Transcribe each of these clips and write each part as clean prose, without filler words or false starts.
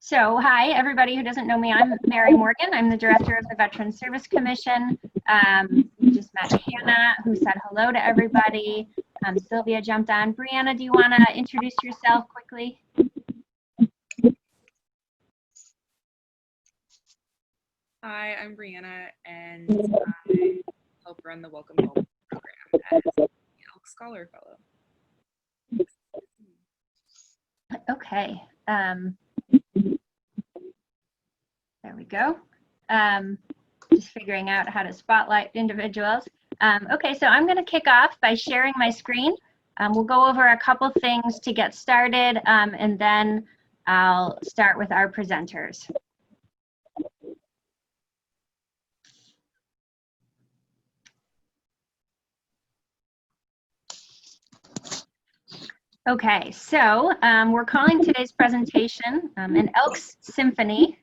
So, hi, everybody who doesn't know me. I'm Mary Morgan. I'm the director of the Veterans Service Commission. We just met Hannah, who said hello to everybody. Sylvia jumped on. Brianna, do you want to introduce yourself quickly? Hi, I'm Brianna, and I help run the Welcome Home program as the Elks Scholar Fellow. Okay. There we go. Just figuring out how to spotlight individuals. Okay, so I'm going to kick off by sharing my screen. We'll go over a couple things to get started, and then I'll start with our presenters. Okay, so we're calling today's presentation an Elks Symphony,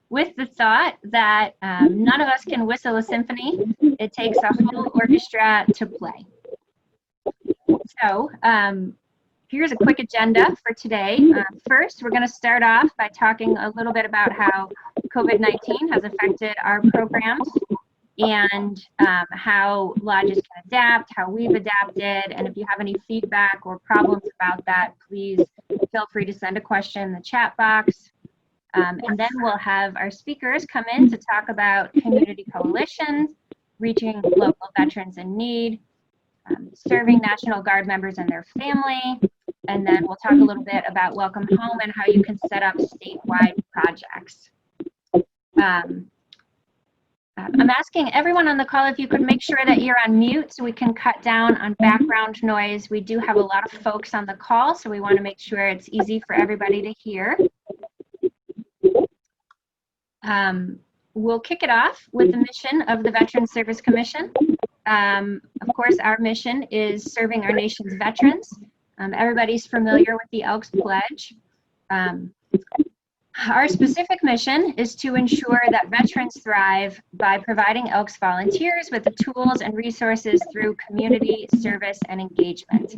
with the thought that none of us can whistle a symphony. It takes a whole orchestra to play. So here's a quick agenda for today. First, we're going to start off by talking a little bit about how COVID-19 has affected our programs and how lodges can adapt, how we've adapted, and if you have any feedback or problems about that, please feel free to send a question in the chat box. And then we'll have our speakers come in to talk about community coalitions, reaching local veterans in need, serving National Guard members and their family, and then we'll talk a little bit about Welcome Home and how you can set up statewide projects. I'm asking everyone on the call if you could make sure that you're on mute so we can cut down on background noise. We do have a lot of folks on the call, so we want to make sure it's easy for everybody to hear. We'll kick it off with the mission of the Veterans Service Commission. Of course, our mission is serving our nation's veterans. Everybody's familiar with the Elks Pledge. Our specific mission is to ensure that veterans thrive by providing Elks volunteers with the tools and resources through community service and engagement.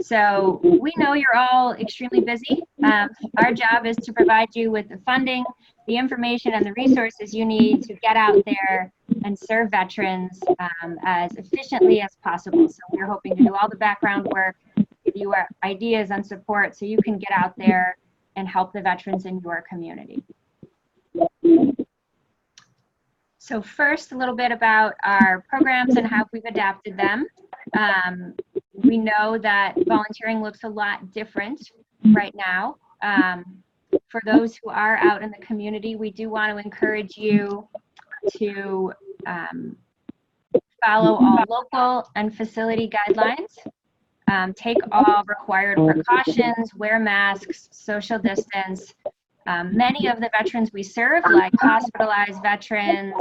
So we know you're all extremely busy. Our job is to provide you with the funding, the information, and the resources you need to get out there and serve veterans as efficiently as possible. So we're hoping to do all the background work, give you ideas and support so you can get out there and help the veterans in your community. So first, a little bit about our programs and how we've adapted them. We know that volunteering looks a lot different right now. For those who are out in the community, we do want to encourage you to follow all local and facility guidelines. Take all required precautions, wear masks, social distance. Many of the veterans we serve, like hospitalized veterans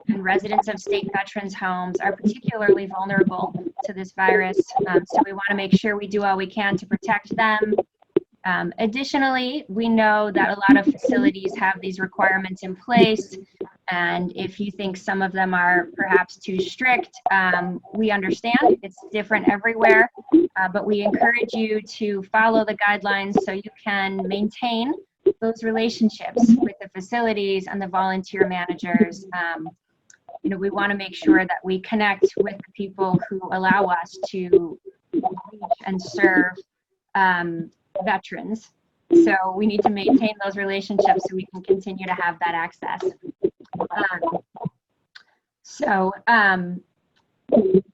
and residents of state veterans' homes, are particularly vulnerable to this virus. So we want to make sure we do all we can to protect them. Additionally, we know that a lot of facilities have these requirements in place, and if you think some of them are perhaps too strict, we understand it's different everywhere, but we encourage you to follow the guidelines so you can maintain those relationships with the facilities and the volunteer managers. You know, we want to make sure that we connect with the people who allow us to reach and serve veterans. So we need to maintain those relationships so we can continue to have that access.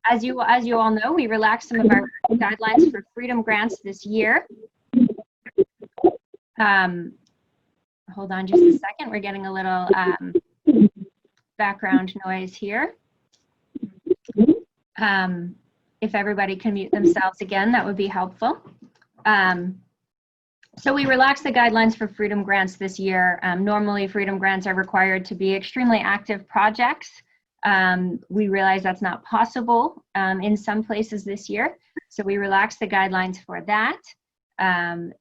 As you all know, we relaxed some of our guidelines for freedom grants this year. Hold on just a second. We're getting a little background noise here. If everybody can mute themselves again, that would be helpful. So we relaxed the guidelines for freedom grants this year. Normally, freedom grants are required to be extremely active projects. We realize that's not possible in some places this year, so we relaxed the guidelines for that.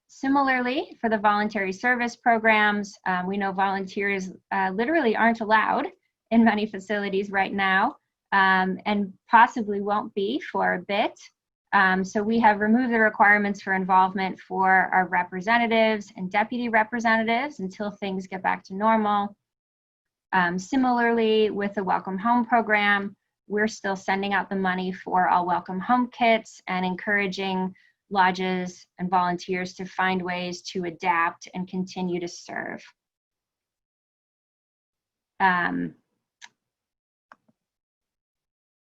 Similarly, for the voluntary service programs, we know volunteers literally aren't allowed in many facilities right now, and possibly won't be for a bit. So we have removed the requirements for involvement for our representatives and deputy representatives until things get back to normal. Similarly, with the Welcome Home program, we're still sending out the money for all Welcome Home kits and encouraging lodges and volunteers to find ways to adapt and continue to serve.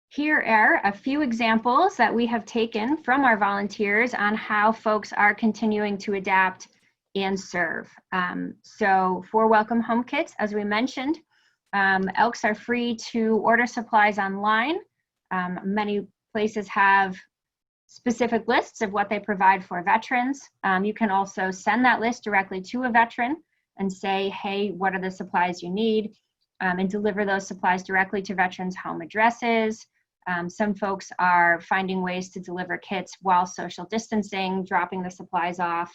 Here are a few examples that we have taken from our volunteers on how folks are continuing to adapt and serve. So for Welcome Home kits, as we mentioned, Elks are free to order supplies online. Many places have specific lists of what they provide for veterans. You can also send that list directly to a veteran and say, hey, what are the supplies you need? And deliver those supplies directly to veterans' home addresses. Some folks are finding ways to deliver kits while social distancing, dropping the supplies off,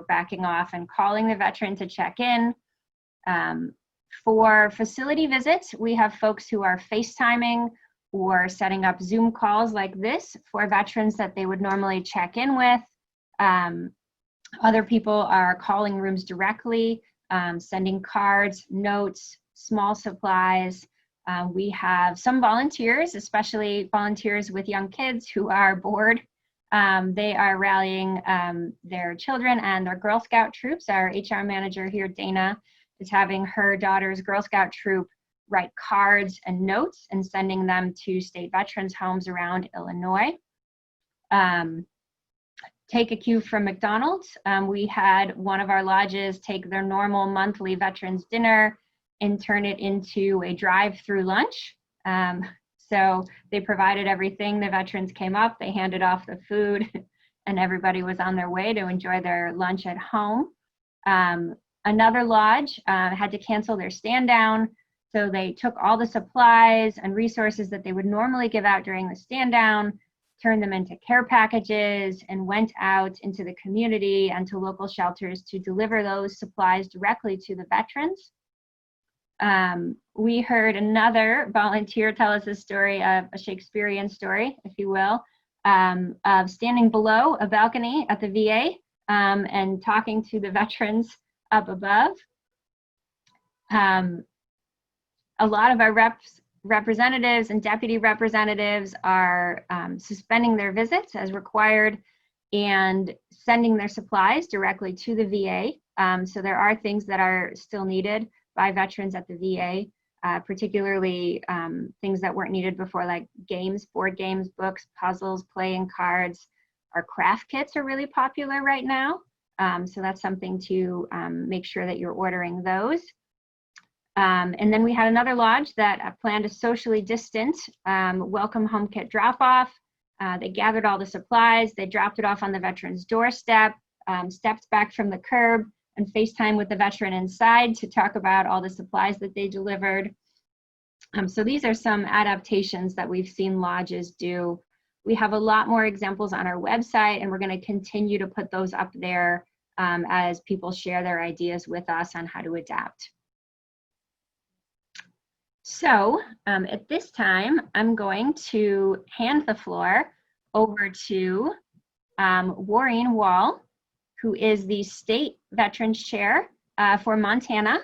backing off and calling the veteran to check in. For facility visits, we have folks who are FaceTiming or setting up Zoom calls like this for veterans that they would normally check in with. Other people are calling rooms directly, sending cards, notes, small supplies. We have some volunteers, especially volunteers with young kids who are bored. They are rallying their children and their Girl Scout troops. Our HR manager here, Dana, is having her daughter's Girl Scout troop write cards and notes and sending them to state veterans' homes around Illinois. Take a cue from McDonald's. We had one of our lodges take their normal monthly veterans dinner and turn it into a drive-through lunch. So they provided everything. The veterans came up, they handed off the food, and everybody was on their way to enjoy their lunch at home. Another lodge had to cancel their stand down, so they took all the supplies and resources that they would normally give out during the stand down, turned them into care packages, and went out into the community and to local shelters to deliver those supplies directly to the veterans. We heard another volunteer tell us a story, a Shakespearean story, if you will, of standing below a balcony at the VA and talking to the veterans up above. A lot of our representatives and deputy representatives are suspending their visits as required and sending their supplies directly to the VA. So there are things that are still needed by veterans at the VA, particularly things that weren't needed before, like games, board games, books, puzzles, playing cards. Our craft kits are really popular right now. So that's something to make sure that you're ordering those. And then we had another lodge that planned a socially distant Welcome Home kit drop-off. They gathered all the supplies, they dropped it off on the veteran's doorstep, stepped back from the curb, and FaceTime with the veteran inside to talk about all the supplies that they delivered. So these are some adaptations that we've seen lodges do. We have a lot more examples on our website, and we're going to continue to put those up there as people share their ideas with us on how to adapt. So at this time, I'm going to hand the floor over to Maureen Wall, who is the State Veterans Chair for Montana.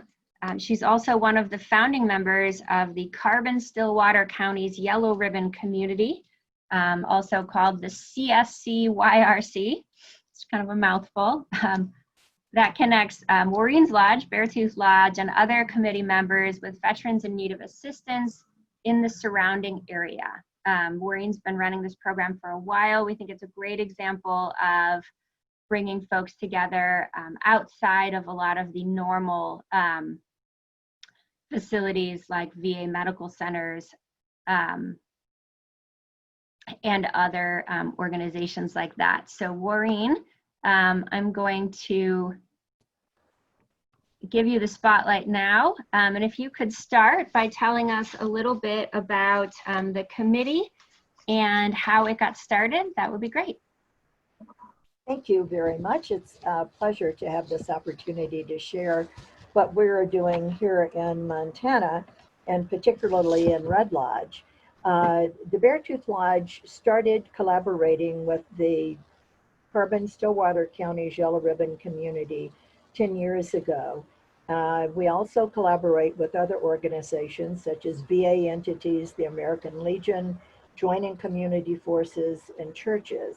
She's also one of the founding members of the Carbon-Stillwater County's Yellow Ribbon Community, also called the CSCYRC. It's kind of a mouthful. That connects Maureen's Lodge, Beartooth Lodge, and other committee members with veterans in need of assistance in the surrounding area. Maureen's been running this program for a while. We think it's a great example of bringing folks together outside of a lot of the normal facilities like VA medical centers and other organizations like that. So Maureen, I'm going to give you the spotlight now. And if you could start by telling us a little bit about the committee and how it got started, that would be great. Thank you very much. It's a pleasure to have this opportunity to share what we're doing here in Montana, and particularly in Red Lodge. The Beartooth Lodge started collaborating with the Carbon-Stillwater County's Yellow Ribbon community 10 years ago. We also collaborate with other organizations such as VA entities, the American Legion, Joining Community Forces, and churches.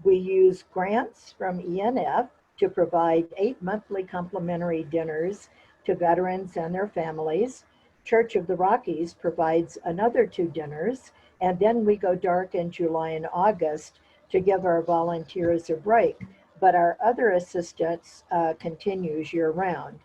We use grants from ENF to provide 8 monthly complimentary dinners to veterans and their families. Church of the Rockies provides another 2 dinners, and then we go dark in July and August to give our volunteers a break, but our other assistance continues year-round.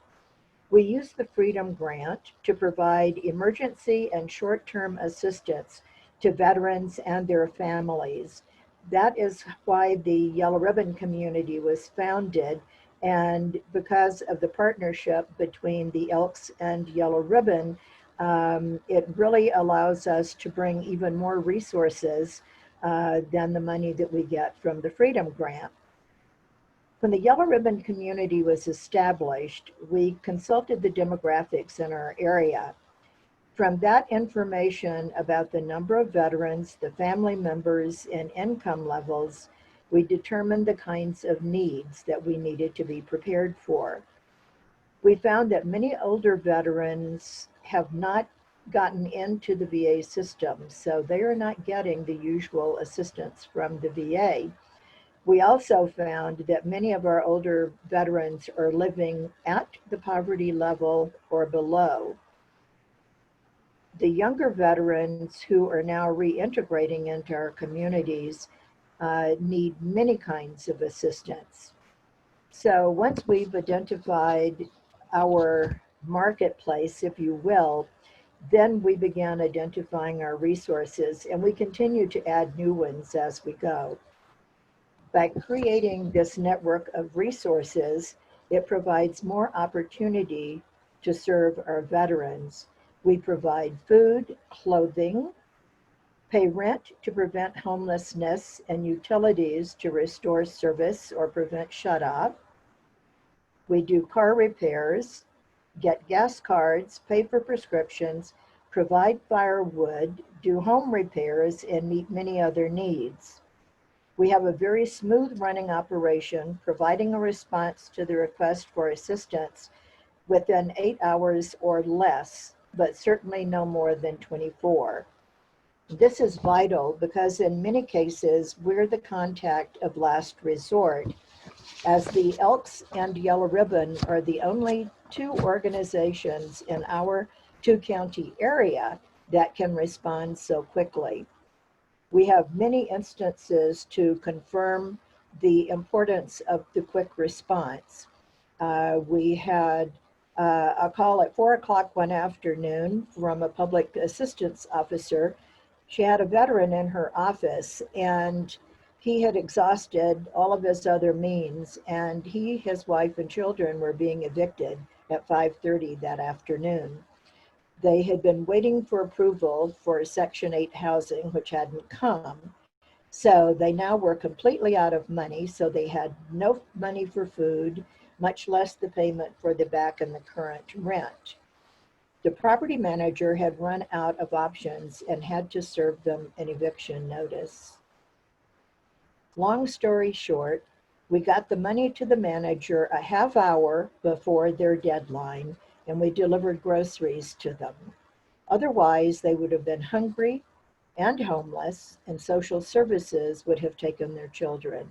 We use the Freedom Grant to provide emergency and short-term assistance to veterans and their families. That is why the Yellow Ribbon community was founded, and because of the partnership between the Elks and Yellow Ribbon, it really allows us to bring even more resources than the money that we get from the Freedom Grant. When the Yellow Ribbon community was established, we consulted the demographics in our area. From that information about the number of veterans, the family members, and income levels, we determined the kinds of needs that we needed to be prepared for. We found that many older veterans have not gotten into the VA system, so they are not getting the usual assistance from the VA. We also found that many of our older veterans are living at the poverty level or below. The younger veterans who are now reintegrating into our communities need many kinds of assistance. So once we've identified our marketplace, if you will, then we began identifying our resources, and we continue to add new ones as we go. By creating this network of resources, it provides more opportunity to serve our veterans. We provide food, clothing, pay rent to prevent homelessness, and utilities to restore service or prevent shut-off. We do car repairs, get gas cards, pay for prescriptions, provide firewood, do home repairs, and meet many other needs. We have a very smooth running operation, providing a response to the request for assistance within 8 hours or less, but certainly no more than 24. This is vital because in many cases, we're the contact of last resort, as the Elks and Yellow Ribbon are the only 2 organizations in our 2-county area that can respond so quickly. We have many instances to confirm the importance of the quick response. We had a call at 4 o'clock one afternoon from a public assistance officer. She had a veteran in her office, and he had exhausted all of his other means, and he, his wife, and children were being evicted at 5:30 that afternoon. They had been waiting for approval for Section 8 housing, which hadn't come. So they now were completely out of money, so they had no money for food, much less the payment for the back and the current rent. The property manager had run out of options and had to serve them an eviction notice. Long story short, we got the money to the manager a half hour before their deadline, and we delivered groceries to them. Otherwise, they would have been hungry and homeless, and social services would have taken their children.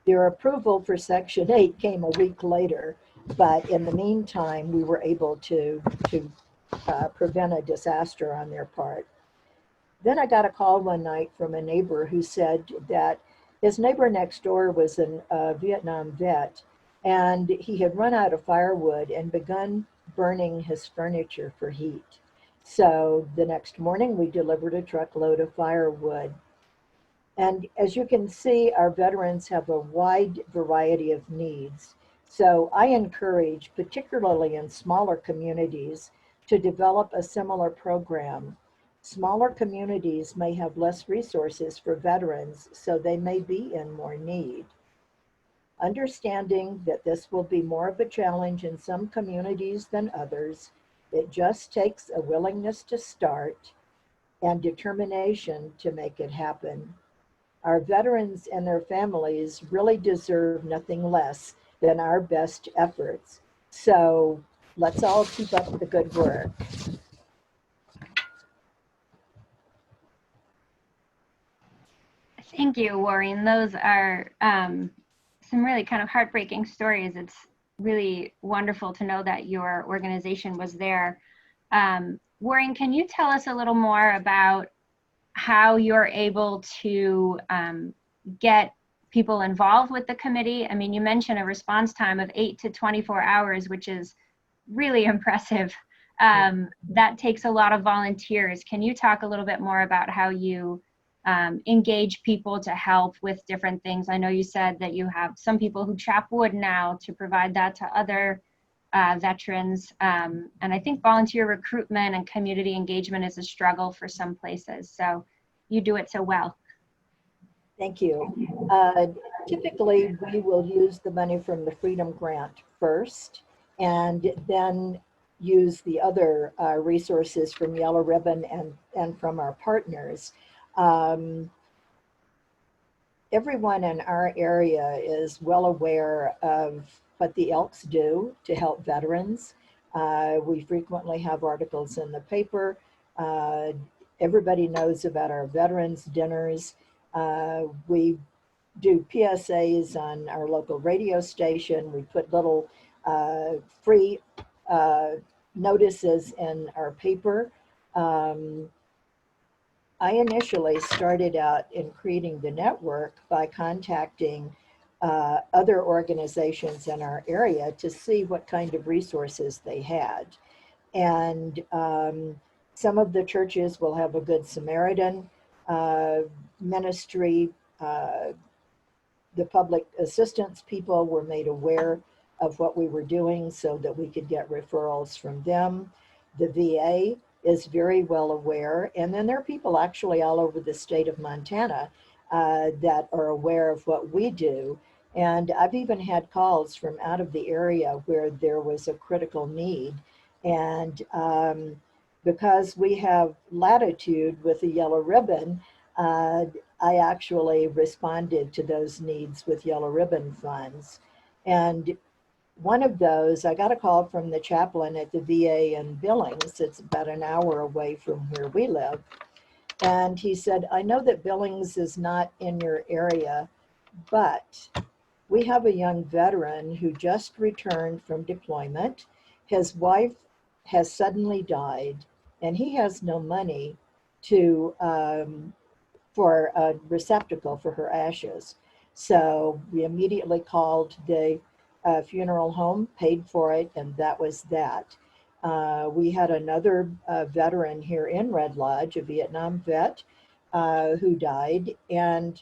Their approval for Section 8 came a week later, but in the meantime, we were able to prevent a disaster on their part. Then I got a call one night from a neighbor who said that his neighbor next door was a Vietnam vet, and he had run out of firewood and begun burning his furniture for heat. So the next morning we delivered a truckload of firewood. And as you can see, our veterans have a wide variety of needs. So I encourage, particularly in smaller communities, to develop a similar program. Smaller communities may have less resources for veterans, so they may be in more need. Understanding that this will be more of a challenge in some communities than others, it just takes a willingness to start and determination to make it happen. Our veterans and their families really deserve nothing less than our best efforts. So let's all keep up the good work. Thank you, Maureen. Those are some really kind of heartbreaking stories. It's really wonderful to know that your organization was there. Maureen, can you tell us a little more about how you're able to get people involved with the committee? I mean, you mentioned a response time of 8 to 24 hours, which is really impressive. That takes a lot of volunteers. Can you talk a little bit more about how you engage people to help with different things? I know you said that you have some people who chop wood now to provide that to other veterans. And I think volunteer recruitment and community engagement is a struggle for some places. So you do it so well. Thank you. Typically, we will use the money from the Freedom Grant first, and then use the other resources from Yellow Ribbon and from our partners. Everyone in our area is well aware of what the Elks do to help veterans. We frequently have articles in the paper. Everybody knows about our veterans dinners. We do PSAs on our local radio station. We put little free notices in our paper. I initially started out in creating the network by contacting other organizations in our area to see what kind of resources they had. And some of the churches will have a Good Samaritan ministry. The public assistance people were made aware of what we were doing so that we could get referrals from them. The VA is very well aware. And then there are people actually all over the state of Montana that are aware of what we do. And I've even had calls from out of the area where there was a critical need. And because we have latitude with the Yellow Ribbon, I actually responded to those needs with Yellow Ribbon funds. And one of those, I got a call from the chaplain at the VA in Billings. It's about an hour away from where we live. And he said, I know that Billings is not in your area, but we have a young veteran who just returned from deployment. His wife has suddenly died, and he has no money to for a receptacle for her ashes. So we immediately called the funeral home, paid for it, and that was that. We had another veteran here in Red Lodge, a Vietnam vet, who died, and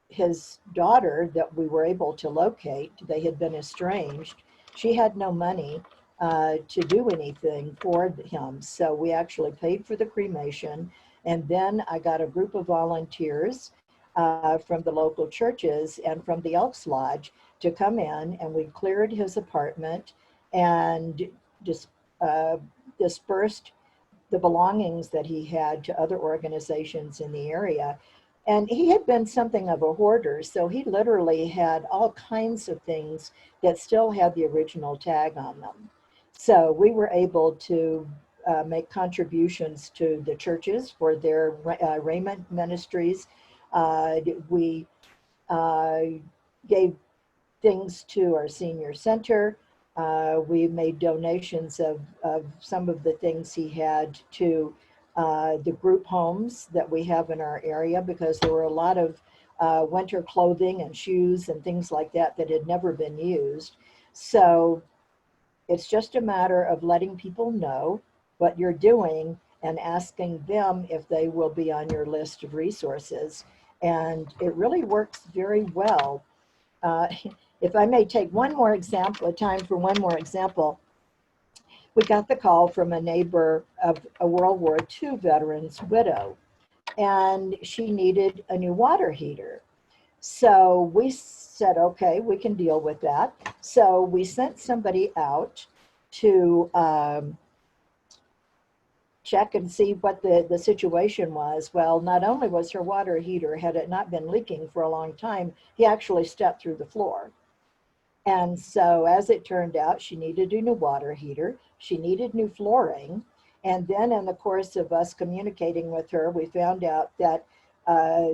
his daughter that we were able to locate, they had been estranged, she had no money to do anything for him. So we actually paid for the cremation. And then I got a group of volunteers from the local churches and from the Elks Lodge to come in, and we cleared his apartment and just dispersed the belongings that he had to other organizations in the area. And he had been something of a hoarder, so he literally had all kinds of things that still had the original tag on them. So we were able to make contributions to the churches for their raiment ministries. We gave things to our senior center. We made donations of some of the things he had to the group homes that we have in our area, because there were a lot of winter clothing and shoes and things like that that had never been used. So it's just a matter of letting people know what you're doing and asking them if they will be on your list of resources. And it really works very well. If I may take one more example, time for one more example, we got the call from a neighbor of a World War II veteran's widow, and she needed a new water heater. So we said, okay, we can deal with that. So we sent somebody out to check and see what the situation was. Well, not only was her water heater, had it not been leaking for a long time, he actually stepped through the floor. And so as it turned out, she needed a new water heater. She needed new flooring. And then in the course of us communicating with her, we found out that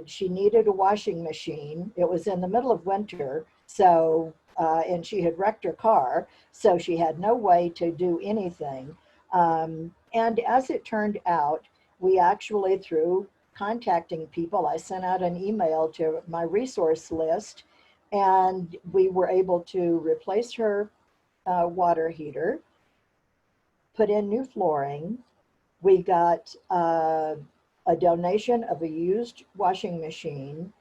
she needed a washing machine. It was in the middle of winter, so and she had wrecked her car, so she had no way to do anything. And as it turned out, we actually, through contacting people, I sent out an email to my resource list, and we were able to replace her water heater, put in new flooring. We got a donation of a used washing machine.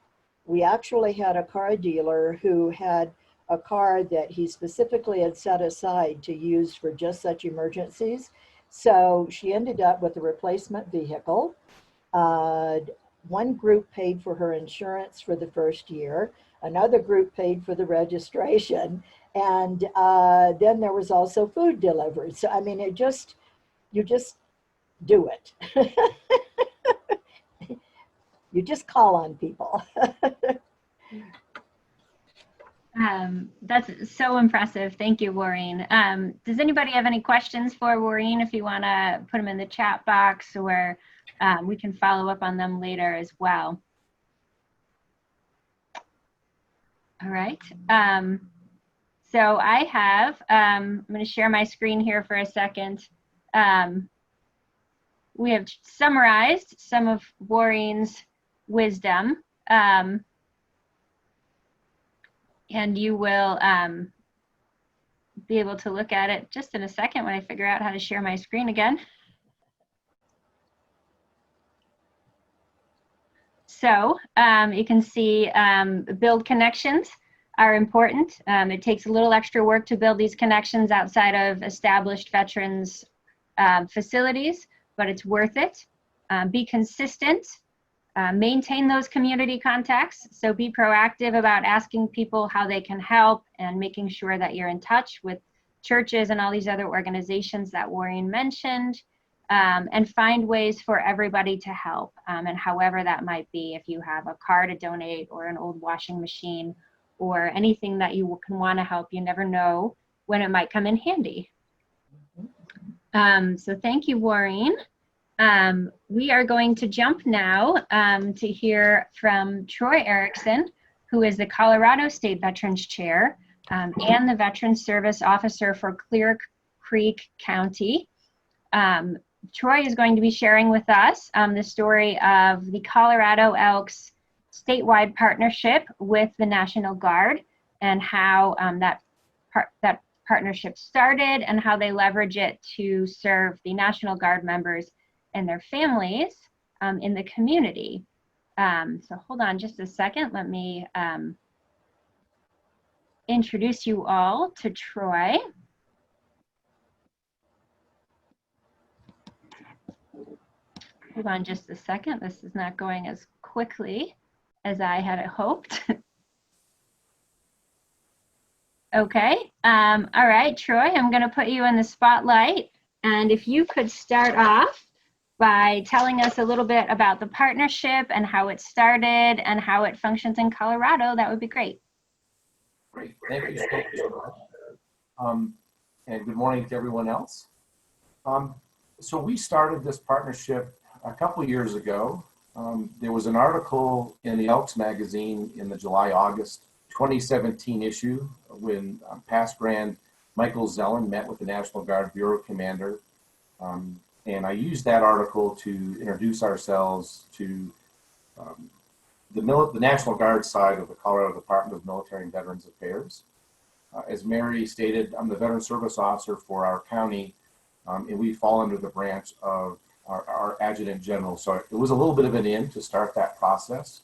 We actually had a car dealer who had a car that he specifically had set aside to use for just such emergencies. So she ended up with a replacement vehicle. One group paid for her insurance for the first year. Another group paid for the registration. And then there was also food delivered. So, I mean, you just do it. You just call on people. That's so impressive. Thank you, Maureen. Does anybody have any questions for Maureen? If you want to put them in the chat box, or we can follow up on them later as well. All right. So I have, I'm going to share my screen here for a second. We have summarized some of Maureen's wisdom. And you will be able to look at it just in a second when I figure out how to share my screen again. So you can see build connections are important. It takes a little extra work to build these connections outside of established veterans facilities, but it's worth it. Be consistent. Maintain those community contacts. So be proactive about asking people how they can help and making sure that you're in touch with churches and all these other organizations that Maureen mentioned, and find ways for everybody to help, and however that might be. If you have a car to donate or an old washing machine or anything that you can want to help, you never know when it might come in handy. So thank you, Maureen. We are going to jump now to hear from Troy Erickson, who is the Colorado State Veterans Chair and the Veterans Service Officer for Clear Creek County. Troy is going to be sharing with us the story of the Colorado Elks statewide partnership with the National Guard, and how that partnership started and how they leverage it to serve the National Guard members and their families in the community. So hold on just a second. Let me introduce you all to Troy. Hold on just a second. This is not going as quickly as I had hoped. Okay. All right, Troy, I'm going to put you in the spotlight. And if you could start off by telling us a little bit about the partnership and how it started and how it functions in Colorado, that would be great. Great, thank you so much. And good morning to everyone else. So we started this partnership a couple years ago. There was an article in the Elks magazine in the July-August 2017 issue when past Grand Michael Zellen met with the National Guard Bureau Commander. And I used that article to introduce ourselves to the National Guard side of the Colorado Department of Military and Veterans Affairs. As Mary stated, I'm the Veteran Service Officer for our county, and we fall under the branch of our Adjutant General. So it was a little bit of an in to start that process.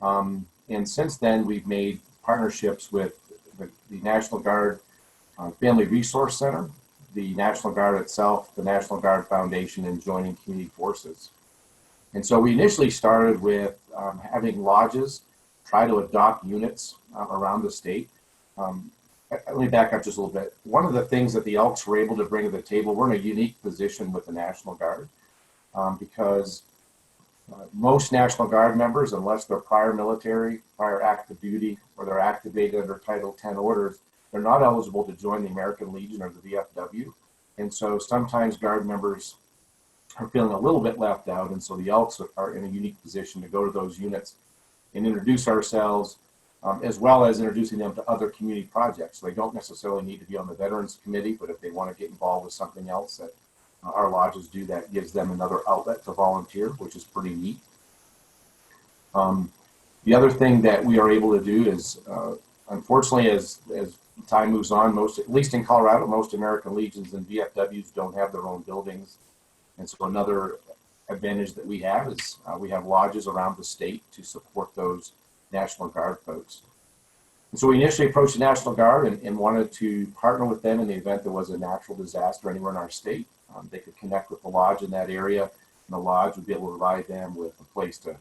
And since then, we've made partnerships with the National Guard Family Resource Center, the National Guard itself, the National Guard Foundation, and joining community forces. And so we initially started with having lodges try to adopt units around the state. Let me back up just a little bit. One of the things that the Elks were able to bring to the table, we're in a unique position with the National Guard. because most National Guard members, unless they're prior military, prior active duty, or they're activated under Title 10 orders, they're not eligible to join the American Legion or the VFW. And so sometimes Guard members are feeling a little bit left out, and so the Elks are in a unique position to go to those units and introduce ourselves, as well as introducing them to other community projects. So they don't necessarily need to be on the Veterans Committee, but if they want to get involved with something else that our lodges do, that gives them another outlet to volunteer, which is pretty neat. The other thing that we are able to do is, unfortunately, as time moves on, at least in Colorado, most American Legions and VFWs don't have their own buildings. And so another advantage that we have is we have lodges around the state to support those National Guard folks. And so we initially approached the National Guard and wanted to partner with them in the event there was a natural disaster anywhere in our state. They could connect with the lodge in that area, and the lodge would be able to provide them with a place to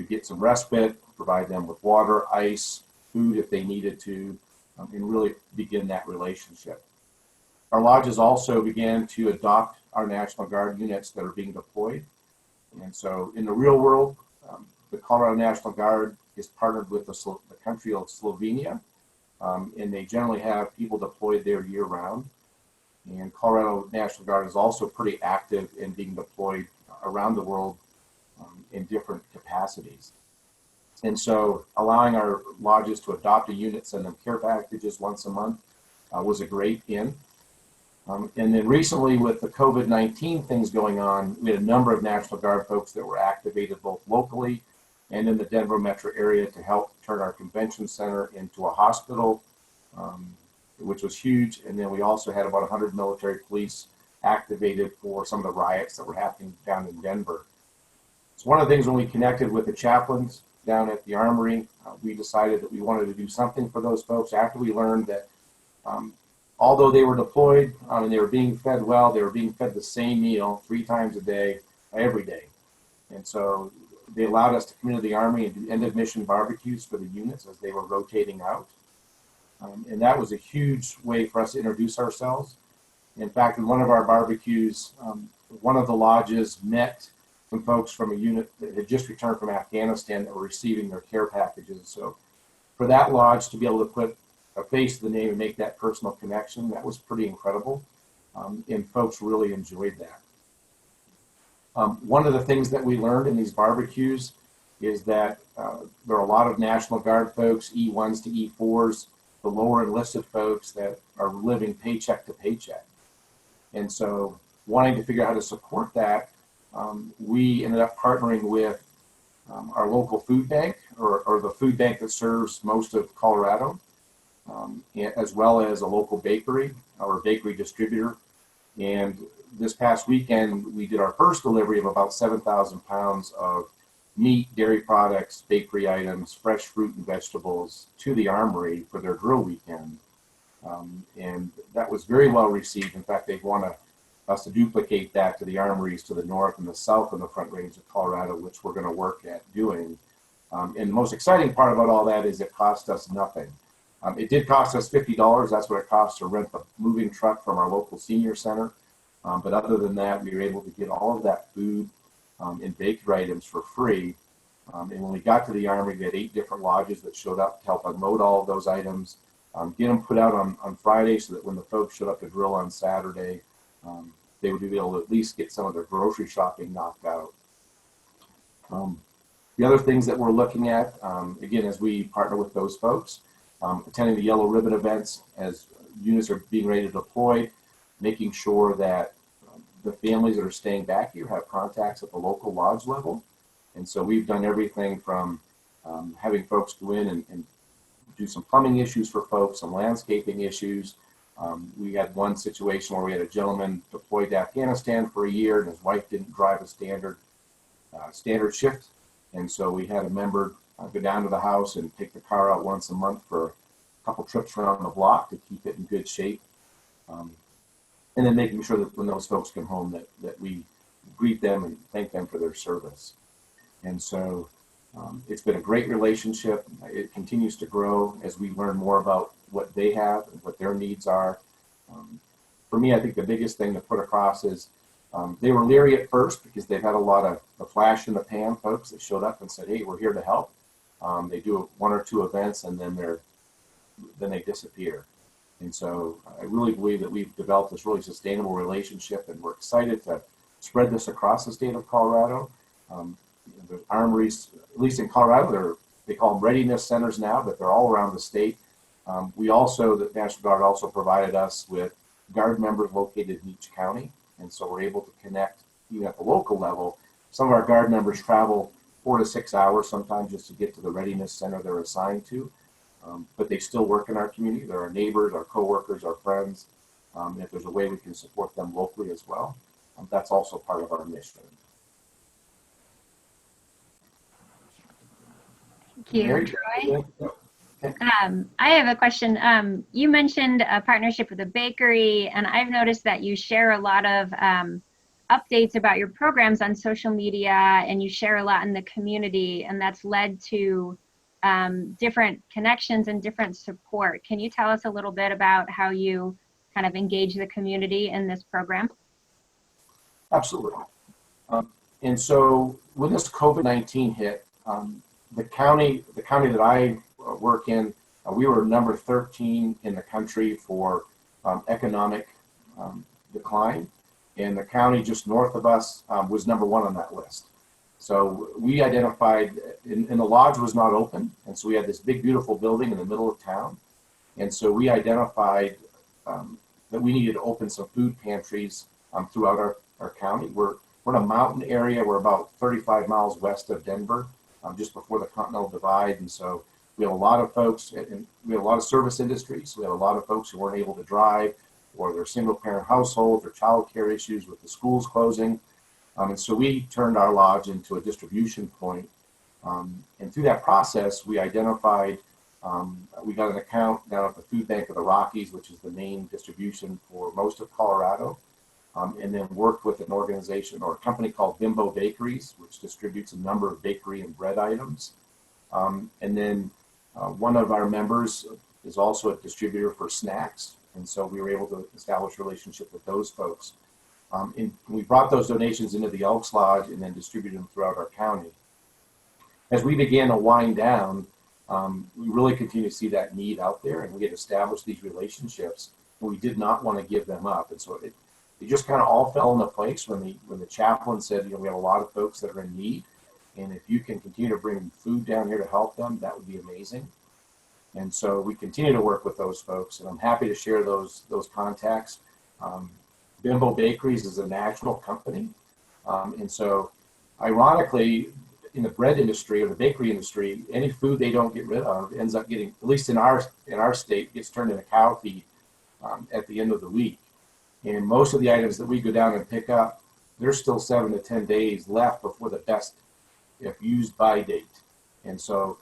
get some respite, provide them with water, ice, food if they needed to, and really begin that relationship. Our lodges also began to adopt our National Guard units that are being deployed. And so in the real world, the Colorado National Guard is partnered with the country of Slovenia, and they generally have people deployed there year round. And Colorado National Guard is also pretty active in being deployed around the world in different capacities. And so allowing our lodges to adopt a unit, send them care packages once a month was a great in. And then recently with the COVID-19 things going on, we had a number of National Guard folks that were activated both locally and in the Denver metro area to help turn our convention center into a hospital, which was huge. And then we also had about 100 military police activated for some of the riots that were happening down in Denver. So one of the things when we connected with the chaplains down at the Armory, we decided that we wanted to do something for those folks after we learned that although they were deployed and they were being fed well, they were being fed the same meal 3 times a day, every day. And so they allowed us to come into the Army and do end of mission barbecues for the units as they were rotating out. And that was a huge way for us to introduce ourselves. In fact, in one of our barbecues, one of the lodges met some folks from a unit that had just returned from Afghanistan that were receiving their care packages. So for that lodge to be able to put a face to the name and make that personal connection, that was pretty incredible. And folks really enjoyed that. One of the things that we learned in these barbecues is that there are a lot of National Guard folks, E1s to E4s, the lower enlisted folks that are living paycheck to paycheck. And so wanting to figure out how to support that, we ended up partnering with our local food bank or the food bank that serves most of Colorado, as well as a local bakery or bakery distributor. And this past weekend, we did our first delivery of about 7,000 pounds of meat, dairy products, bakery items, fresh fruit and vegetables to the Armory for their grill weekend. And that was very well received. In fact, they want us to duplicate that to the armories to the north and the south in the Front Range of Colorado, which we're going to work at doing. And the most exciting part about all that is it cost us nothing. It did cost us $50. That's what it cost to rent the moving truck from our local senior center. But other than that, we were able to get all of that food and bakery items for free. And when we got to the Armory, we had 8 different lodges that showed up to help unload all of those items, get them put out on Friday so that when the folks showed up to drill on Saturday, they would be able to at least get some of their grocery shopping knocked out. The other things that we're looking at, again, as we partner with those folks, attending the Yellow Ribbon events as units are being ready to deploy, making sure that the families that are staying back here have contacts at the local lodge level. And so we've done everything from having folks go in and do some plumbing issues for folks, some landscaping issues. We had one situation where we had a gentleman deployed to Afghanistan for a year and his wife didn't drive a standard shift. And so we had a member go down to the house and take the car out once a month for a couple trips around the block to keep it in good shape. And then making sure that when those folks come home that we greet them and thank them for their service. And so it's been a great relationship. It continues to grow as we learn more about what they have and what their needs are. For me, I think the biggest thing to put across is They were leery at first because they've had a lot of the flash in the pan folks that showed up and said, "Hey, we're here to help." They do one or two events and then they disappear. And so I really believe that we've developed this really sustainable relationship, and we're excited to spread this across the state of Colorado. The armories, at least in Colorado, they call them readiness centers now, but they're all around the state. The National Guard also provided us with Guard members located in each county. And so we're able to connect even at the local level. Some of our Guard members travel 4 to 6 hours sometimes just to get to the readiness center they're assigned to. But they still work in our community. They're our neighbors, our coworkers, our friends. And if there's a way we can support them locally as well, that's also part of our mission. Thank you, Mary? Troy. Okay. I have a question. You mentioned a partnership with a bakery, and I've noticed that you share a lot of updates about your programs on social media, and you share a lot in the community, and that's led to different connections and different support. Can you tell us a little bit about how you kind of engage the community in this program? Absolutely. And so when this COVID-19 hit, the county that I work in, we were number 13 in the country for economic decline, and the county just north of us was number 1 on that list. So we identified, and the lodge was not open, and so we had this big, beautiful building in the middle of town, and so we identified that we needed to open some food pantries throughout our county. We're in a mountain area. We're about 35 miles west of Denver, just before the Continental Divide, and so we have a lot of folks, and we have a lot of service industries. We have a lot of folks who weren't able to drive, or they're single-parent households, or child care issues with the schools closing. And so we turned our lodge into a distribution point. And through that process, we identified, we got an account down at the Food Bank of the Rockies, which is the main distribution for most of Colorado, and then worked with an organization or a company called Bimbo Bakeries, which distributes a number of bakery and bread items. And then one of our members is also a distributor for snacks. And so we were able to establish a relationship with those folks. And we brought those donations into the Elks Lodge and then distributed them throughout our county. As we began to wind down, we really continue to see that need out there, and we had established these relationships, and we did not want to give them up. And so it just kind of all fell into place when the chaplain said, we have a lot of folks that are in need, and if you can continue to bring food down here to help them, that would be amazing. And so we continue to work with those folks, and I'm happy to share those contacts. Bimbo Bakeries is a national company, and so ironically, in the bread industry or the bakery industry, any food they don't get rid of ends up getting, at least in our state, gets turned into cow feed at the end of the week. And most of the items that we go down and pick up, there's still 7 to 10 days left before the best, if used by date. And so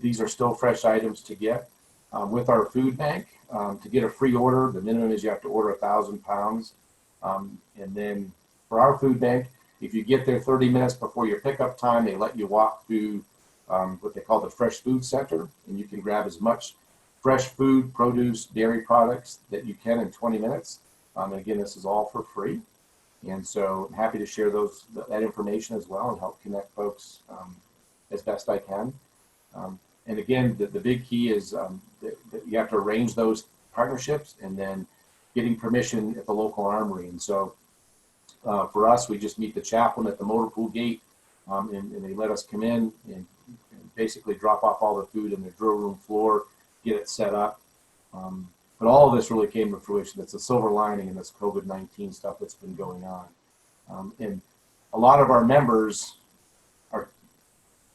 these are still fresh items to get. With our food bank, to get a free order, the minimum is you have to order 1,000 pounds. And then for our food bank, if you get there 30 minutes before your pickup time, they let you walk through what they call the Fresh Food Center, and you can grab as much fresh food, produce, dairy products that you can in 20 minutes. And again, this is all for free. And so I'm happy to share that information as well and help connect folks as best I can. And again, the big key is that you have to arrange those partnerships and then getting permission at the local armory. And so for us, we just meet the chaplain at the motor pool gate, and they let us come in and basically drop off all the food in the drill room floor, get it set up. But all of this really came to fruition. It's a silver lining in this COVID-19 stuff that's been going on. And a lot of our members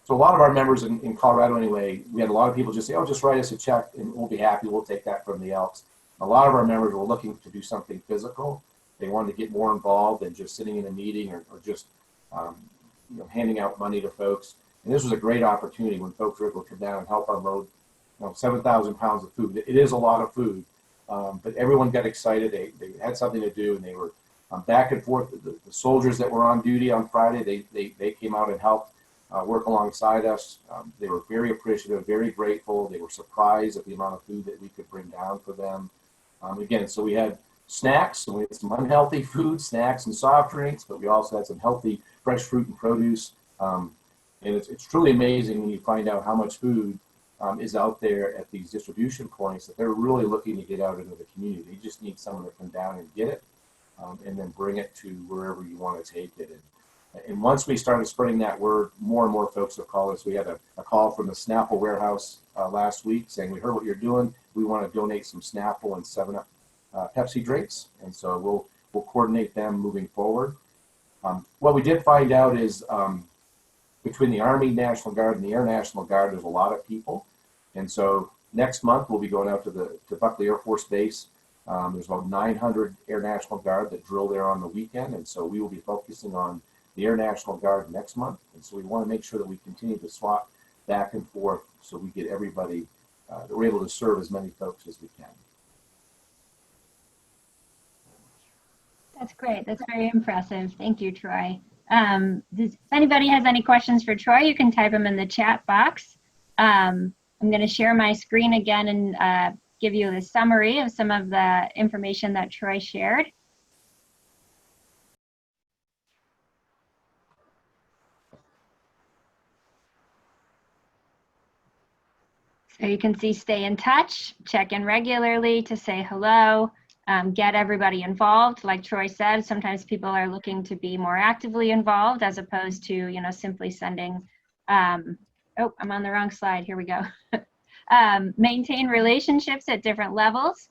in Colorado anyway, we had a lot of people just say, just write us a check and we'll be happy. We'll take that from the Elks. A lot of our members were looking to do something physical. They wanted to get more involved than just sitting in a meeting or just handing out money to folks. And this was a great opportunity when folks were able to come down and help unload 7,000 pounds of food. It is a lot of food, but everyone got excited. They had something to do, and they were back and forth. The soldiers that were on duty on Friday, they came out and helped work alongside us. They were very appreciative, very grateful. They were surprised at the amount of food that we could bring down for them. Again, so we had snacks. So we had some unhealthy food, snacks, and soft drinks, but we also had some healthy fresh fruit and produce. And it's truly amazing when you find out how much food is out there at these distribution points that they're really looking to get out into the community. They just need someone to come down and get it and then bring it to wherever you want to take it. And once we started spreading that word, more and more folks have called us. We had a call from the Snapple warehouse last week saying, we heard what you're doing. We want to donate some Snapple and 7-Up Pepsi drinks. And so we'll coordinate them moving forward. What we did find out is between the Army National Guard and the Air National Guard, there's a lot of people. And so next month, we'll be going out to Buckley Air Force Base. There's about 900 Air National Guard that drill there on the weekend. And so we will be focusing on the Air National Guard next month. And so we want to make sure that we continue to swap back and forth so we get everybody, that we're able to serve as many folks as we can. That's great. That's very impressive. Thank you, Troy. If anybody has any questions for Troy, you can type them in the chat box. I'm going to share my screen again and give you a summary of some of the information that Troy shared. So you can see stay in touch, check in regularly to say hello, get everybody involved. Like Troy said, sometimes people are looking to be more actively involved as opposed to, you know, simply sending, oh, I'm on the wrong slide, here we go. Maintain relationships at different levels.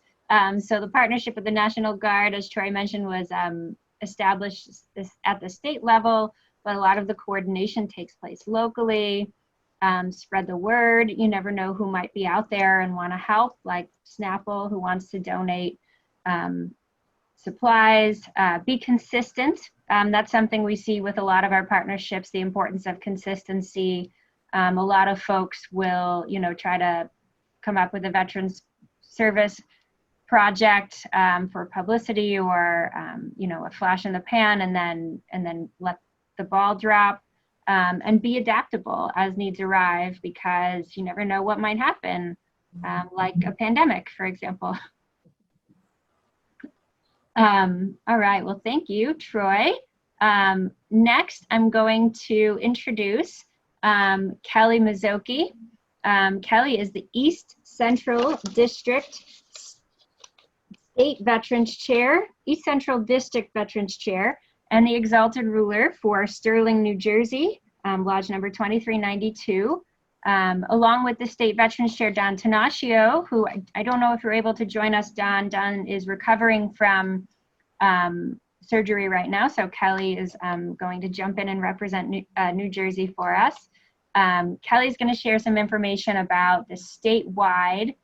So the partnership with the National Guard, as Troy mentioned, was established at the state level, but a lot of the coordination takes place locally. Spread the word. You never know who might be out there and want to help, like Snapple, who wants to donate supplies. Be consistent. That's something we see with a lot of our partnerships, the importance of consistency. A lot of folks will, you know, try to come up with a veterans service project for publicity or, you know, a flash in the pan and then let the ball drop. And be adaptable as needs arrive, because you never know what might happen, like a pandemic, for example. All right, well, thank you, Troy. Next, I'm going to introduce Kelly Mazzocchi. Kelly is the East Central District State Veterans Chair, East Central District Veterans Chair, and the Exalted Ruler for Sterling, New Jersey, Lodge number 2392, along with the State Veterans Chair, Don Tenaccio, who I don't know if you're able to join us, Don. Don is recovering from surgery right now, so Kelly is going to jump in and represent New Jersey for us. Kelly's going to share some information about the statewide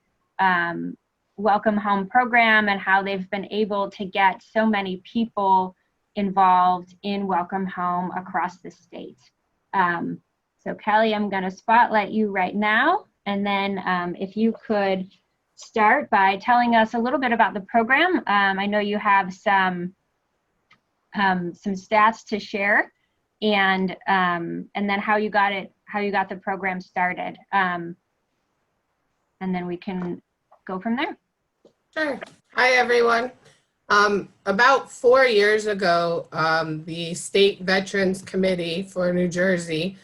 Welcome Home program and how they've been able to get so many people involved in Welcome Home across the state. So Kelly, I'm going to spotlight you right now, and then if you could start by telling us a little bit about the program. I know you have some stats to share, and then how you got the program started, and then we can go from there. Sure. Hi, everyone. About 4 years ago, the State Veterans Committee for New Jersey,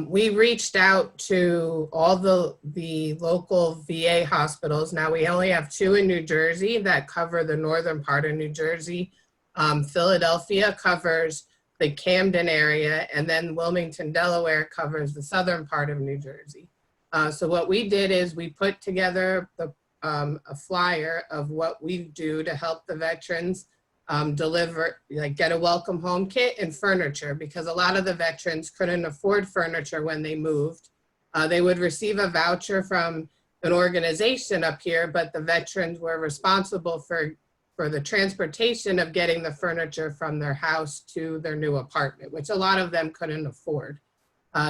we reached out to all the local VA hospitals. Now, we only have 2 in New Jersey that cover the northern part of New Jersey. Philadelphia covers the Camden area, and then Wilmington, Delaware covers the southern part of New Jersey. So what we did is we put together a flyer of what we do to help the veterans deliver, like get a welcome home kit and furniture, because a lot of the veterans couldn't afford furniture when they moved. They would receive a voucher from an organization up here, but the veterans were responsible for the transportation of getting the furniture from their house to their new apartment, which a lot of them couldn't afford.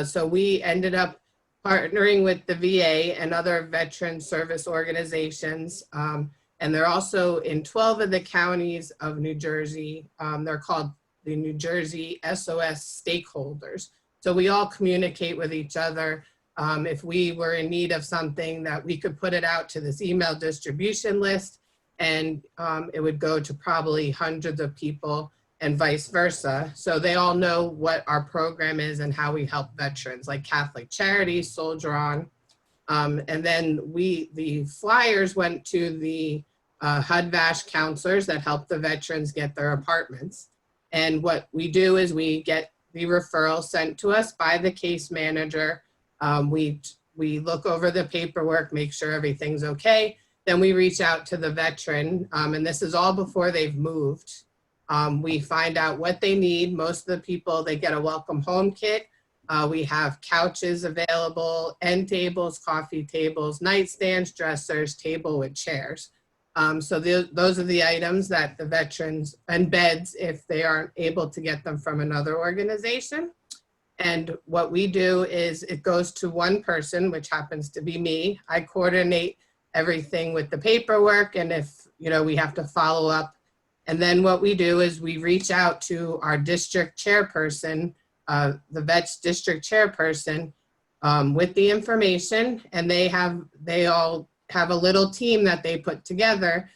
So we ended up partnering with the VA and other veteran service organizations. And they're also in 12 of the counties of New Jersey. They're called the New Jersey SOS stakeholders. So we all communicate with each other. If we were in need of something, that we could put it out to this email distribution list, and it would go to probably hundreds of people and vice versa. So they all know what our program is and how we help veterans, like Catholic Charities, Soldier On. And then the flyers went to the HUD-VASH counselors that help the veterans get their apartments. And what we do is we get the referral sent to us by the case manager. We look over the paperwork, make sure everything's okay. Then we reach out to the veteran, and this is all before they've moved. We find out what they need. Most of the people, they get a welcome home kit. We have couches available, end tables, coffee tables, nightstands, dressers, table with chairs. So those are the items that the veterans, and beds if they aren't able to get them from another organization. And what we do is it goes to one person, which happens to be me. I coordinate everything with the paperwork, and if we have to follow up. And then what we do is we reach out to our district chairperson, the VETS district chairperson, with the information, and they all have a little team that they put together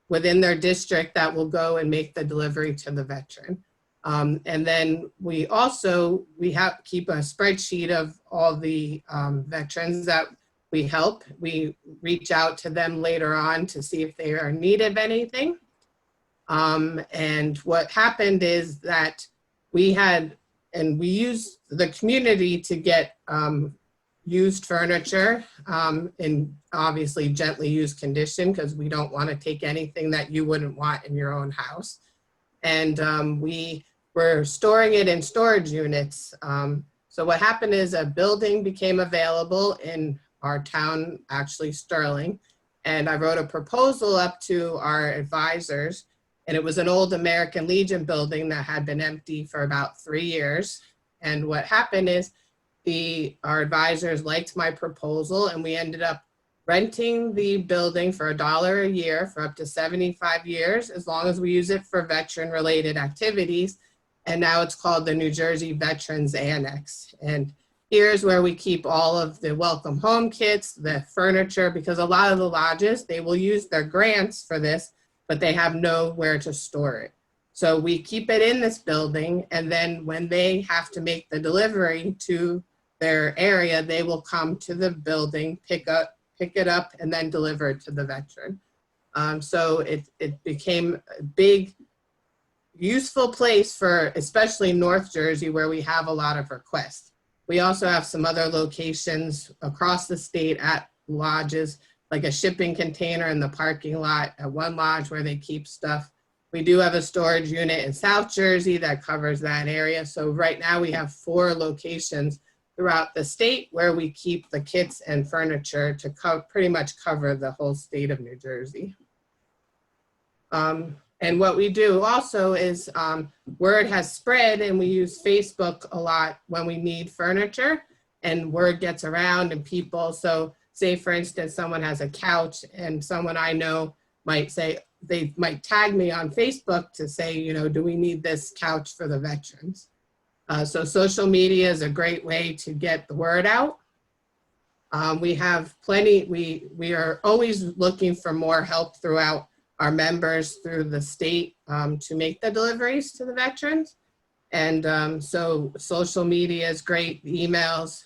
within their district that will go and make the delivery to the veteran. And then we keep a spreadsheet of all the veterans that we help. We reach out to them later on to see if they are in need of anything. And what happened is that we used the community to get used furniture in obviously gently used condition, because we don't want to take anything that you wouldn't want in your own house. And we were storing it in storage units. So what happened is a building became available in our town, actually Sterling, and I wrote a proposal up to our advisors, and it was an old American Legion building that had been empty for about 3 years. And what happened is our advisors liked my proposal, and we ended up renting the building for $1 a year for up to 75 years, as long as we use it for veteran-related activities. And now it's called the New Jersey Veterans Annex. And here's where we keep all of the welcome home kits, the furniture, because a lot of the lodges, they will use their grants for this, but they have nowhere to store it. So we keep it in this building, and then when they have to make the delivery to their area, they will come to the building, pick it up, and then deliver it to the veteran. So it became a big, useful place for especially North Jersey, where we have a lot of requests. We also have some other locations across the state at lodges, like a shipping container in the parking lot at one lodge where they keep stuff. We do have a storage unit in South Jersey that covers that area. So right now we have 4 locations throughout the state where we keep the kits and furniture to pretty much cover the whole state of New Jersey. And what we do also is word has spread, and we use Facebook a lot when we need furniture, and word gets around and people, so say for instance, someone has a couch and someone I know might say, they might tag me on Facebook to say, do we need this couch for the veterans? So social media is a great way to get the word out. We have plenty, we are always looking for more help throughout our members through the state to make the deliveries to the veterans. And so social media is great, emails,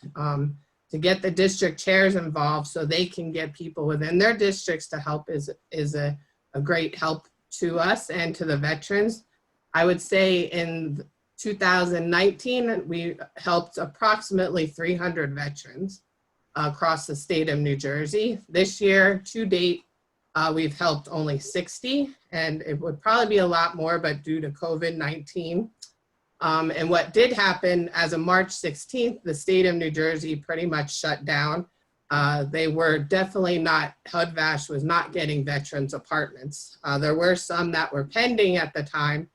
to get the district chairs involved so they can get people within their districts to help is a great help to us and to the veterans. I would say in 2019, we helped approximately 300 veterans across the state of New Jersey. This year, to date, we've helped only 60, and it would probably be a lot more, but due to COVID-19. And what did happen as of March 16th, the state of New Jersey pretty much shut down. They were definitely not, HUD-VASH was not getting veterans apartments. There were some that were pending at the time.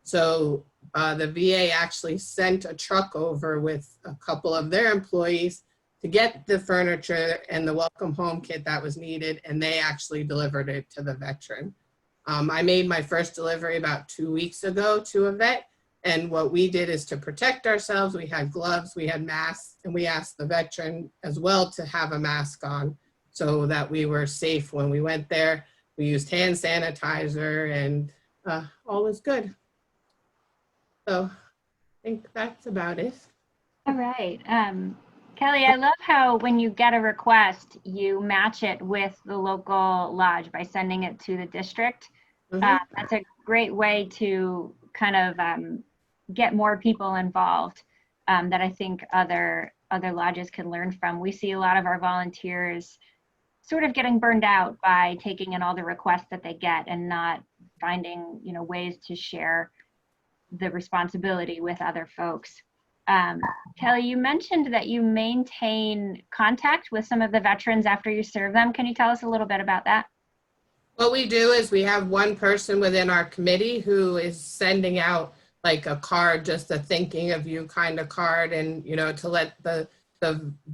So the VA actually sent a truck over with a couple of their employees to get the furniture and the welcome home kit that was needed, and they actually delivered it to the veteran. I made my first delivery about 2 weeks ago to a vet, and what we did is to protect ourselves. We had gloves, we had masks, and we asked the veteran as well to have a mask on so that we were safe when we went there. we used hand sanitizer, and all was good. So I think that's about it. All right. Kelly, I love how when you get a request, you match it with the local lodge by sending it to the district. That's a great way to kind of get more people involved that I think other lodges can learn from. We see a lot of our volunteers sort of getting burned out by taking in all the requests that they get and not finding, you know, ways to share the responsibility with other folks. Kelly, you mentioned that you maintain contact with some of the veterans after you serve them. Can you tell us a little bit about that? What we do is we have one person within our committee who is sending out like a card, just a thinking of you kind of card, and, you know, to let the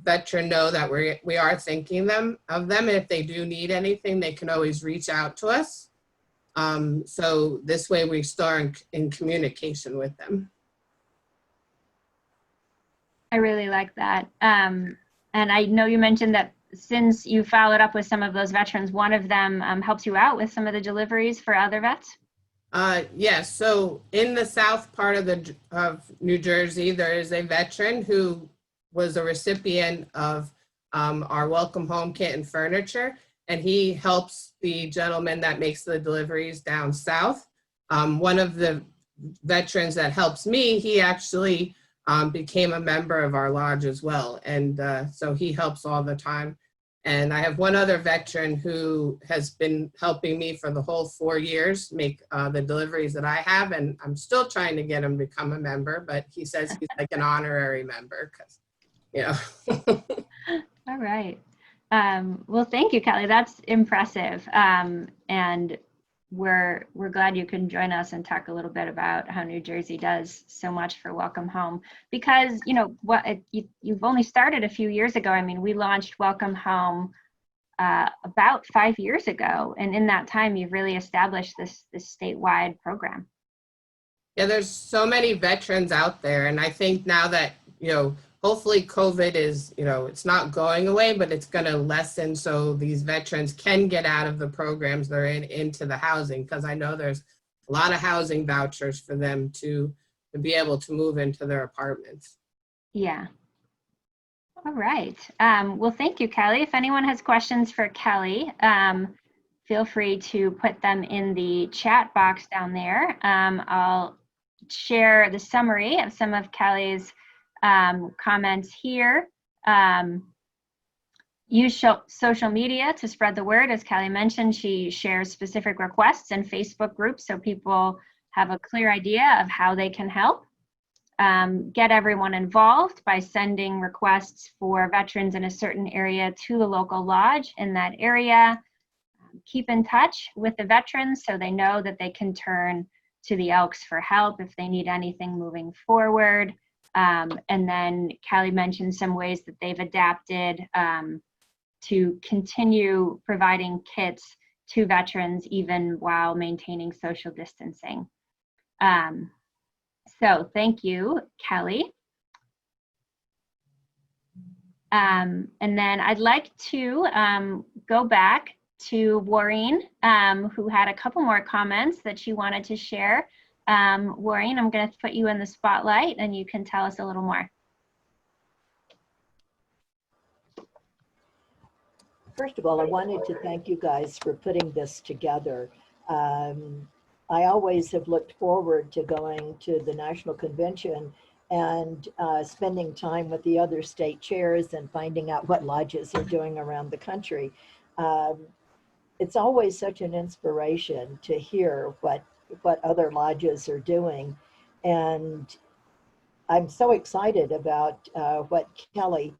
veteran know that we are thinking of them. And if they do need anything, they can always reach out to us. So this way we start in communication with them. I really like that. And I know you mentioned that since you followed up with some of those veterans, one of them helps you out with some of the deliveries for other vets? Yes, so in the south part of New Jersey, there is a veteran who was a recipient of our Welcome Home kit and furniture, and he helps the gentleman that makes the deliveries down south. One of the veterans that helps me, he actually became a member of our lodge as well. And so he helps all the time. And I have one other veteran who has been helping me for the whole 4 years make the deliveries that I have. And I'm still trying to get him to become a member, but he says he's like an honorary member because, you know. All right. Well, thank you, Kelly. That's impressive. And we're glad you can join us and talk a little bit about how New Jersey does so much for Welcome Home, because, you know, you've only started a few years ago. I mean, we launched Welcome Home about 5 years ago, and in that time you've really established this statewide program. Yeah, there's so many veterans out there, and I think now that, you know, hopefully COVID is, you know, it's not going away, but it's going to lessen so these veterans can get out of the programs they're in into the housing, because I know there's a lot of housing vouchers for them to be able to move into their apartments. Yeah. All right. Well, thank you, Kelly. If anyone has questions for Kelly, feel free to put them in the chat box down there. I'll share the summary of some of Kelly's comments here. Use social media to spread the word. As Kelly mentioned, she shares specific requests in Facebook groups so people have a clear idea of how they can help. Get everyone involved by sending requests for veterans in a certain area to the local lodge in that area. Keep in touch with the veterans so they know that they can turn to the Elks for help if they need anything moving forward. And then Kelly mentioned some ways that they've adapted to continue providing kits to veterans even while maintaining social distancing. So thank you, Kelly. And then I'd like to go back to Maureen, who had a couple more comments that she wanted to share. Maureen, I'm going to put you in the spotlight and you can tell us a little more. First of all, I wanted to thank you guys for putting this together. I always have looked forward to going to the National Convention and spending time with the other state chairs and finding out what lodges are doing around the country. It's always such an inspiration to hear what other lodges are doing. And I'm so excited about what Kelly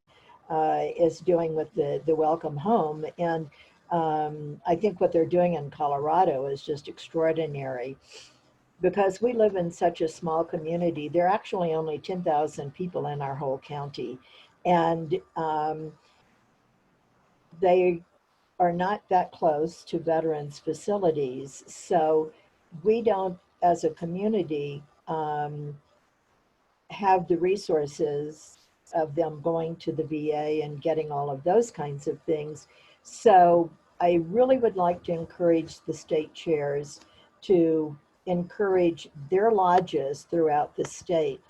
is doing with the Welcome Home. And I think what they're doing in Colorado is just extraordinary. Because we live in such a small community, there are actually only 10,000 people in our whole county. And they are not that close to veterans facilities. So we don't, as a community, have the resources of them going to the VA and getting all of those kinds of things. So I really would like to encourage the state chairs to encourage their lodges throughout the state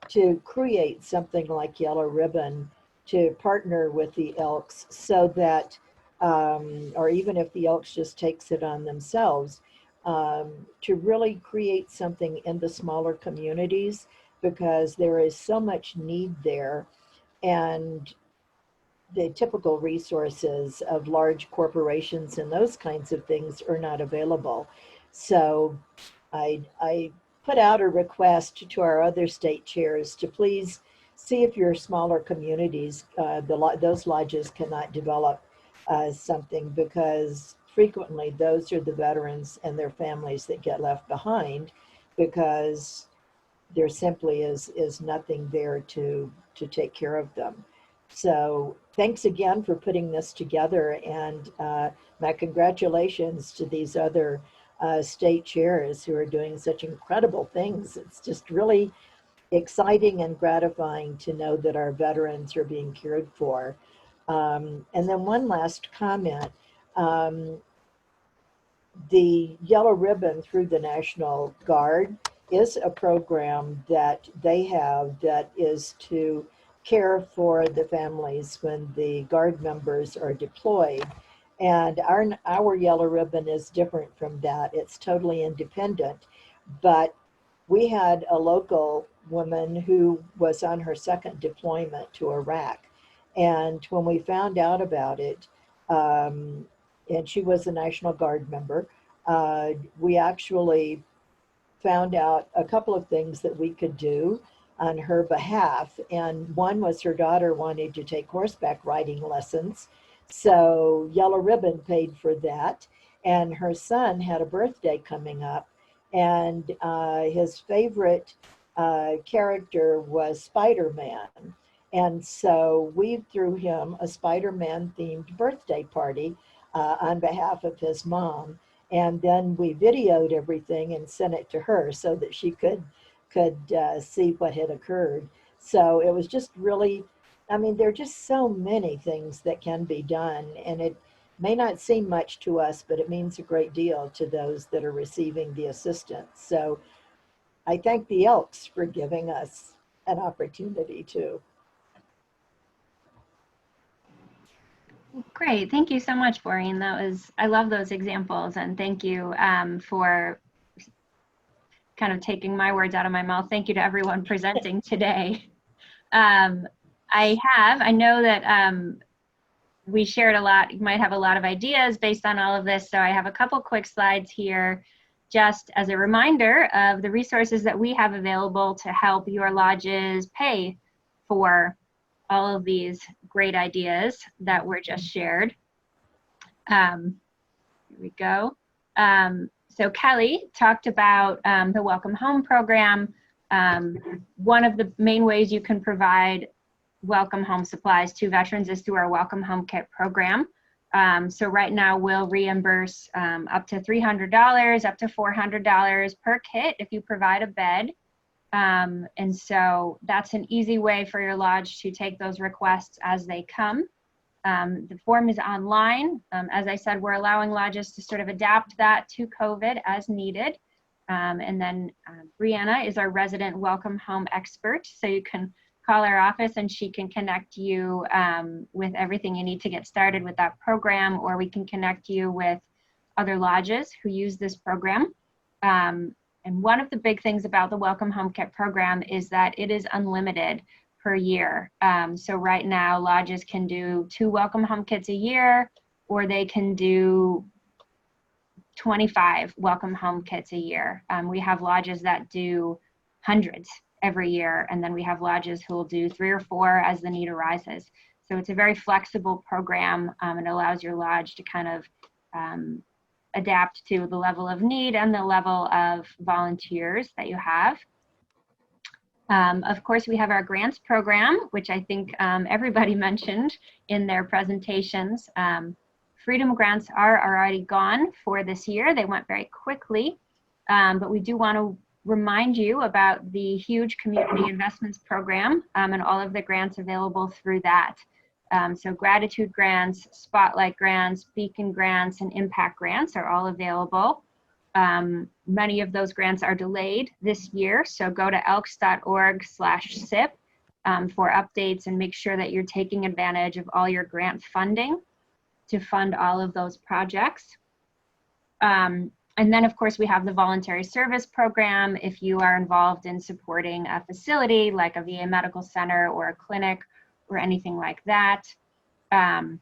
to create something like Yellow Ribbon to partner with the Elks so that, or even if the Elks just takes it on themselves, to really create something in the smaller communities because there is so much need there and the typical resources of large corporations and those kinds of things are not available. So I put out a request to our other state chairs to please see if your smaller communities, those lodges cannot develop something because frequently those are the veterans and their families that get left behind because there simply is nothing there to take care of them. So thanks again for putting this together and my congratulations to these other state chairs who are doing such incredible things. It's just really exciting and gratifying to know that our veterans are being cared for. And then one last comment. The Yellow Ribbon through the National Guard is a program that they have that is to care for the families when the Guard members are deployed. And our Yellow Ribbon is different from that. It's totally independent. But we had a local woman who was on her second deployment to Iraq. And when we found out about it, and she was a National Guard member, we actually found out a couple of things that we could do on her behalf. And one was her daughter wanted to take horseback riding lessons. So Yellow Ribbon paid for that. And her son had a birthday coming up. And his favorite character was Spider-Man. And so we threw him a Spider-Man themed birthday party on behalf of his mom. And then we videoed everything and sent it to her so that she could see what had occurred. So it was just really, I mean, there are just so many things that can be done, and it may not seem much to us, but it means a great deal to those that are receiving the assistance. So I thank the Elks for giving us an opportunity too. Great. Thank you so much, Maureen. I love those examples, and thank you for kind of taking my words out of my mouth. Thank you to everyone presenting today. I know that we shared a lot. You might have a lot of ideas based on all of this, so I have a couple quick slides here just as a reminder of the resources that we have available to help your lodges pay for all of these great ideas that were just shared. Here we go. So Kelly talked about the Welcome Home program. One of the main ways you can provide Welcome Home supplies to veterans is through our Welcome Home Kit program. So right now we'll reimburse up to $300, up to $400 per kit if you provide a bed. And so that's an easy way for your lodge to take those requests as they come. The form is online. As I said, we're allowing lodges to sort of adapt that to COVID as needed. And then Brianna is our resident Welcome Home expert. So you can call our office and she can connect you with everything you need to get started with that program, or we can connect you with other lodges who use this program. And one of the big things about the Welcome Home Kit program is that it is unlimited per year. So right now, lodges can do 2 Welcome Home Kits a year, or they can do 25 Welcome Home Kits a year. We have lodges that do hundreds every year, and then we have lodges who will do 3 or 4 as the need arises. So it's a very flexible program. It allows your lodge to kind of adapt to the level of need and the level of volunteers that you have. Of course, we have our grants program, which I think everybody mentioned in their presentations. Freedom grants are already gone for this year. They went very quickly, but we do want to remind you about the huge community investments program and all of the grants available through that. So gratitude grants, spotlight grants, beacon grants, and impact grants are all available. Many of those grants are delayed this year, so go to elks.org/SIP for updates and make sure that you're taking advantage of all your grant funding to fund all of those projects. And then, of course, we have the voluntary service program. If you are involved in supporting a facility like a VA medical center or a clinic or anything like that. And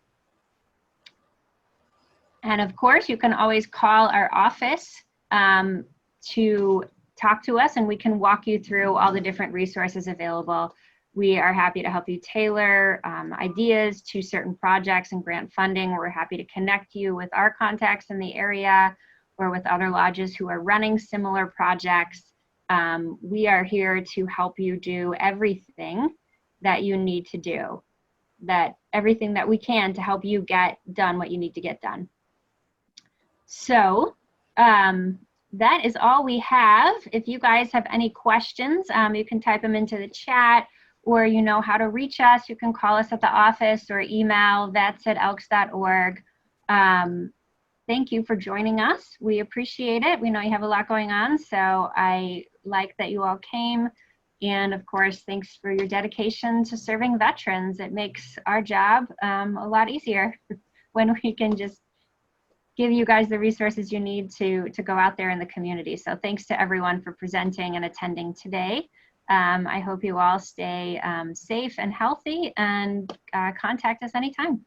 of course, you can always call our office to talk to us, and we can walk you through all the different resources available. We are happy to help you tailor ideas to certain projects and grant funding. We're happy to connect you with our contacts in the area or with other lodges who are running similar projects. We are here to help you do everything that you need to do, everything that we can to help you get done what you need to get done. So that is all we have. If you guys have any questions, you can type them into the chat, or you know how to reach us. You can call us at the office or email vets@elks.org. Thank you for joining us. We appreciate it. We know you have a lot going on, so I like that you all came. And of course, thanks for your dedication to serving veterans. It makes our job a lot easier when we can just give you guys the resources you need to go out there in the community. So thanks to everyone for presenting and attending today. I hope you all stay safe and healthy, and contact us anytime.